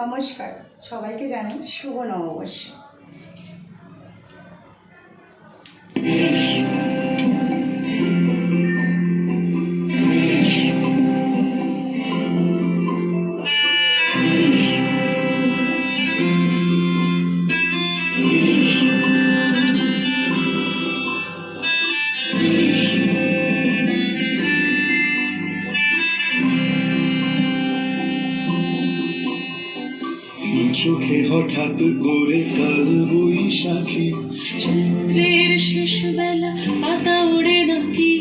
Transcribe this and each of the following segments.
নমস্কার, সবাইকে জানাই শুভ নববর্ষ। চোখে হঠাৎ করে কাল বৈশাখী, চৈত্রের শেষ বেলা পাতা ওড়ে নাকি,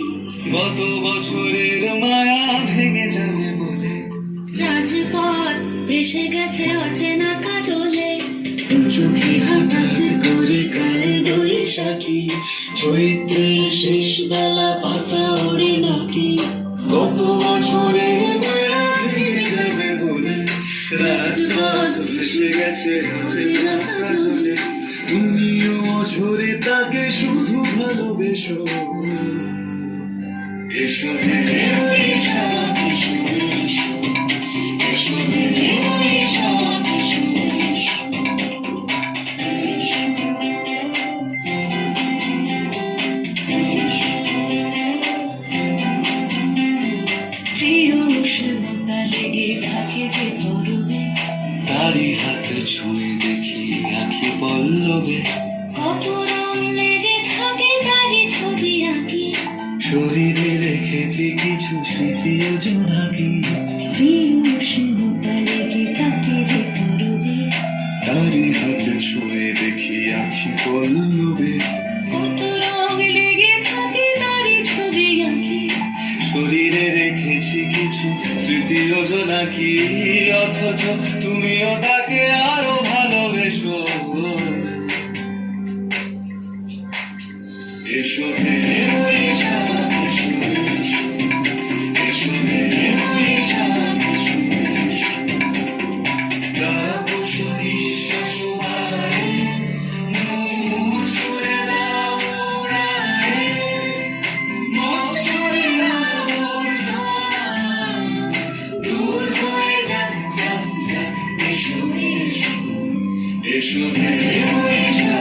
গত বছরের মায়া ভেঙে যাবে বলে রাজপথ ভেসে গেছে অচেনা কাজলে। চোখে হঠাৎ করে কাল বৈশাখী, চৈত্রের শেষ বেলা পাতা ওড়ে নাকি, গত বছরের মায়া ভেঙে যাবে বলে রাজপথ ভেসে গেছে অচেনা কাজলে। তুমিও ঝরে তাকে শুধু ভালোবেসো, এসো হে বৈশাখ, এসো এসো, এসো হে বৈশাখ, এসো এসো। প্রিয় উষ্ণতা লেগে থাকে যে তরুণে, তারি হাত ছুঁয়ে দেখি আঁখি পল্লবে, কত রং লেগে থাকে তারই ছবি আঁকি। শরীরে রেখেছি কিছু স্মৃতি ও জোনাকি, প্রিয় উষ্ণতা লেগে থাকে যে তরুণে, তারি হাত ছুঁয়ে দেখি আঁখি পল্লবে, কত রং লেগে থাকে তারই ছবি আঁকি। শরীরে রেখেছি কিছু স্মৃতি ও জোনাকি, অথচ তুমিও তাকে আরো ভালোবেসো, এসো হে বৈশাখ, এসো এসো, এসো হে বৈশাখ, এসো এসো। তাপস নিঃশ্বাস বাড়ে, মধুর সুরে দাও উড়ায়ে, বছরের আবর্জনা দূর হয়ে যাক যাক যাক, এসো এসো, এসো হে বৈশাখ।